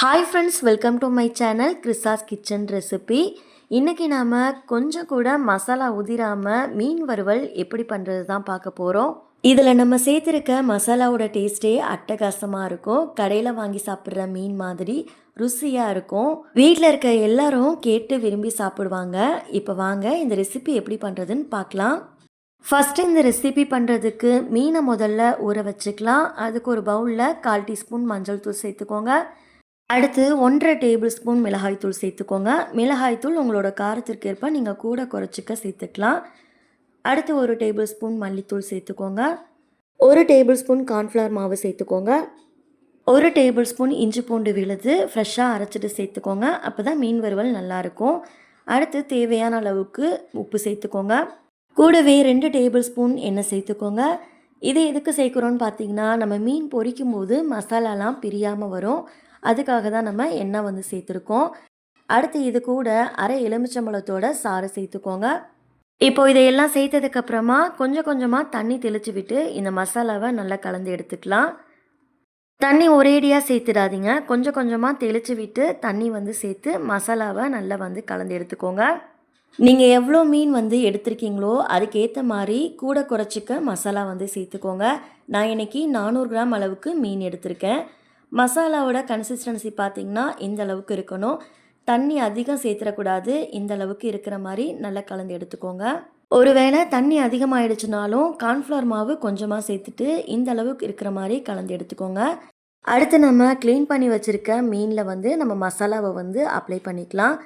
Hi friends, welcome to my channel கிறிஸாஸ் kitchen recipe. இன்றைக்கி நாம் கொஞ்சம் கூட மசாலா உதிராமல் மீன் வறுவல் எப்படி பண்ணுறது தான் பார்க்க போகிறோம். இதில் நம்ம சேர்த்துருக்க மசாலாவோட டேஸ்ட்டே அட்டகாசமாக இருக்கும். கடையில் வாங்கி சாப்பிட்ற மீன் மாதிரி ருசியாக இருக்கும். வீட்டில் இருக்க எல்லாரும் கேட்டு விரும்பி சாப்பிடுவாங்க. இப்போ வாங்க இந்த ரெசிபி எப்படி பண்ணுறதுன்னு பார்க்கலாம். ஃபஸ்ட்டு இந்த ரெசிபி பண்ணுறதுக்கு மீனை முதல்ல ஊற வச்சுக்கலாம். அதுக்கு ஒரு பவுலில் 1/4 டீஸ்பூன் மஞ்சள் தூள் சேர்த்துக்கோங்க. அடுத்து 1.5 டேபிள் ஸ்பூன் மிளகாய்த்தூள் சேர்த்துக்கோங்க. மிளகாய்த்தூள் உங்களோட காரத்திற்கு ஏற்ப நீங்கள் கூட குறைச்சிக்க சேர்த்துக்கலாம். அடுத்து 1 டேபிள் ஸ்பூன் மல்லித்தூள் சேர்த்துக்கோங்க. 1 டேபிள் ஸ்பூன் கார்ன்ஃப்ளவர் மாவு சேர்த்துக்கோங்க. 1 டேபிள் ஸ்பூன் இஞ்சி பூண்டு விழுது ஃப்ரெஷ்ஷாக அரைச்சிட்டு சேர்த்துக்கோங்க. அப்போ தான் மீன் வறுவல் நல்லாயிருக்கும். அடுத்து தேவையான அளவுக்கு உப்பு சேர்த்துக்கோங்க. கூடவே 2 டேபிள் ஸ்பூன் எண்ணெய் சேர்த்துக்கோங்க. இது எதுக்கு சேர்க்குறோன்னு பார்த்தீங்கன்னா, நம்ம மீன் பொரிக்கும் போது மசாலாலாம் பிரியாமல் வரும். அதுக்காக தான் நம்ம எண்ணெய் சேர்த்துருக்கோம். அடுத்து இது கூட அரை எலுமிச்சம்பழத்தோட சாறு சேர்த்துக்கோங்க. இப்போ இதையெல்லாம் சேர்த்ததுக்கப்புறமா கொஞ்சம் கொஞ்சமாக தண்ணி தெளித்து விட்டு இந்த மசாலாவை நல்லா கலந்து எடுத்துக்கலாம். தண்ணி ஒரேடியாக சேர்த்துடாதீங்க. கொஞ்சம் கொஞ்சமாக தெளித்து விட்டு தண்ணி சேர்த்து மசாலாவை நல்லா கலந்து எடுத்துக்கோங்க. நீங்கள் எவ்வளோ மீன் எடுத்திருக்கீங்களோ அதுக்கேற்ற மாதிரி கூட குறைச்சிக்க மசாலா சேர்த்துக்கோங்க. நான் இன்றைக்கி 400 கிராம் அளவுக்கு மீன் எடுத்திருக்கேன். மசாலாவோட கன்சிஸ்டன்சி பார்த்திங்கன்னா இந்த அளவுக்கு இருக்கணும். தண்ணி அதிகம் சேர்த்துடக்கூடாது. இந்த அளவுக்கு இருக்கிற மாதிரி நல்லா கலந்து எடுத்துக்கோங்க. ஒருவேளை தண்ணி அதிகமாகிடுச்சுனாலும் கார்ன்ஃப்ளவர் மாவு கொஞ்சமாக சேர்த்துட்டு இந்த அளவுக்கு இருக்கிற மாதிரி கலந்து எடுத்துக்கோங்க. அடுத்து நம்ம க்ளீன் பண்ணி வச்சுருக்க மீனில் நம்ம மசாலாவை அப்ளை பண்ணிக்கலாம்.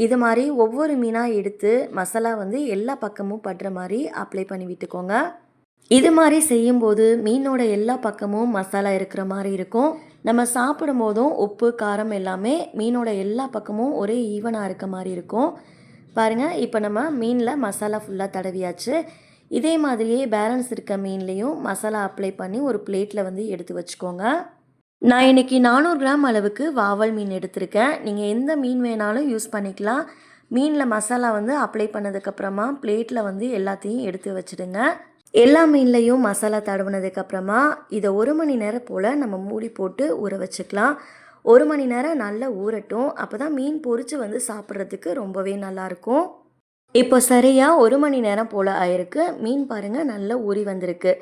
இது மாதிரி ஒவ்வொரு மீனாக எடுத்து மசாலா எல்லா பக்கமும் படுற மாதிரி அப்ளை பண்ணி விட்டுக்கோங்க. இது மாதிரி செய்யும்போது மீனோட எல்லா பக்கமும் மசாலா இருக்கிற மாதிரி இருக்கும். நம்ம சாப்பிடும் போதும் உப்பு காரம் எல்லாமே மீனோட எல்லா பக்கமும் ஒரே ஈவனாக இருக்க மாதிரி இருக்கும். பாருங்கள், இப்போ நம்ம மீனில் மசாலா ஃபுல்லாக தடவியாச்சு. இதே மாதிரியே பேலன்ஸ் இருக்க மீன்லேயும் மசாலா அப்ளை பண்ணி ஒரு பிளேட்டில் எடுத்து வச்சுக்கோங்க. நான் இன்றைக்கி 400 கிராம் அளவுக்கு வாவல் மீன் எடுத்திருக்கேன். நீங்கள் எந்த மீன் வேணாலும் யூஸ் பண்ணிக்கலாம். மீனில் மசாலா அப்ளை பண்ணதுக்கப்புறமா பிளேட்டில் எல்லாத்தையும் எடுத்து வச்சுடுங்க. எல்லா மீன்லையும் மசாலா தடவுனதுக்கப்புறமா இதை 1 மணி நேரம் போல் நம்ம மூடி போட்டு ஊற வச்சுக்கலாம். 1 மணி நேரம் நல்லா ஊறட்டும். அப்போ தான் மீன் பொரித்து சாப்பிட்றதுக்கு ரொம்பவே நல்லாயிருக்கும். இப்போ சரியாக 1 மணி நேரம் போல் ஆயிருக்கு. மீன் பாருங்கள் நல்லா ஊறி வந்திருக்கு.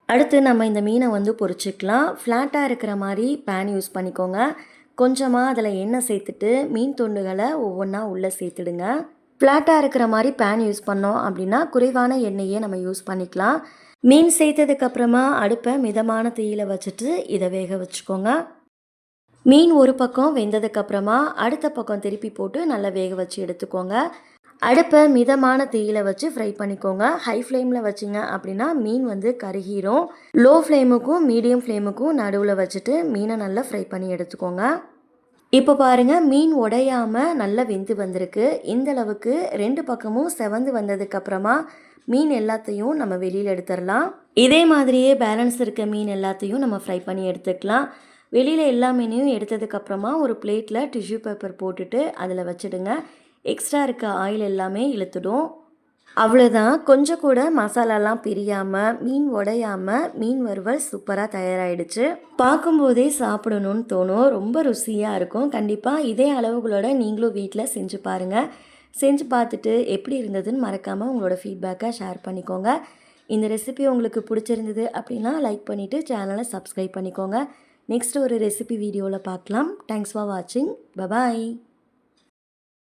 அடுத்து நம்ம இந்த மீனை பொரிச்சிக்கலாம். ஃப்ளாட்டாக இருக்கிற மாதிரி பேன் யூஸ் பண்ணிக்கோங்க. கொஞ்சமாக அதில் எண்ணெய் சேர்த்துட்டு மீன் துண்டுகளை ஒவ்வொன்றா உள்ளே சேர்த்துடுங்க. ஃப்ளாட்டாக இருக்கிற மாதிரி பேன் யூஸ் பண்ணோம் அப்படின்னா குறைவான எண்ணெயே நம்ம யூஸ் பண்ணிக்கலாம். மீன் சேர்த்ததுக்கப்புறமா அடுப்பை மிதமான தீயில் வச்சுட்டு இதை வேக வச்சுக்கோங்க. மீன் ஒரு பக்கம் வெந்ததுக்கப்புறமா அடுத்த பக்கம் திருப்பி போட்டு நல்லா வேக வச்சு எடுத்துக்கோங்க. அடுப்பை மிதமான தீயில் வச்சு ஃப்ரை பண்ணிக்கோங்க. ஹை ஃப்ளேமில் வச்சிங்க அப்படின்னா மீன் கருகிரும். லோ ஃப்ளேமுக்கும் மீடியம் ஃப்ளேமுக்கும் நடுவில் வச்சுட்டு மீனை நல்லா ஃப்ரை பண்ணி எடுத்துக்கோங்க. இப்போ பாருங்கள், மீன் உடையாமல் நல்லா வெந்து வந்திருக்கு. இந்த அளவுக்கு 2 பக்கமும் செவந்து வந்ததுக்கப்புறமா மீன் எல்லாத்தையும் நம்ம வெளியில் எடுத்துடலாம். இதே மாதிரியே பேலன்ஸ் இருக்க மீன் எல்லாத்தையும் நம்ம ஃப்ரை பண்ணி எடுத்துக்கலாம். வெளியில் எல்லா மீனையும் எடுத்ததுக்கப்புறமா ஒரு பிளேட்டில் டிஷ்யூ பேப்பர் போட்டுட்டு அதில் வச்சுடுங்க. எக்ஸ்ட்ரா இருக்க ஆயில் எல்லாமே இழுத்துடும். அவ்வளோதான். கொஞ்சம் கூட மசாலாலாம் பிரியாமல் மீன் உடையாமல் மீன் வறுவல் சூப்பராக தயாராகிடுச்சு. பார்க்கும்போதே சாப்பிடணும்னு தோணும். ரொம்ப ருசியாக இருக்கும். கண்டிப்பாக இதே அளவுகளோட நீங்களும் வீட்டில் செஞ்சு பாருங்கள். செஞ்சு பார்த்துட்டு எப்படி இருந்ததுன்னு மறக்காமல் உங்களோட ஃபீட்பேக்கை ஷேர் பண்ணிக்கோங்க. இந்த ரெசிபி உங்களுக்கு பிடிச்சிருந்தது அப்படின்னா லைக் பண்ணிவிட்டு சேனலை சப்ஸ்கிரைப் பண்ணிக்கோங்க. நெக்ஸ்ட் ஒரு ரெசிபி வீடியோவில் பார்க்கலாம். தேங்க்ஸ் ஃபார் வாட்சிங். பபாய்.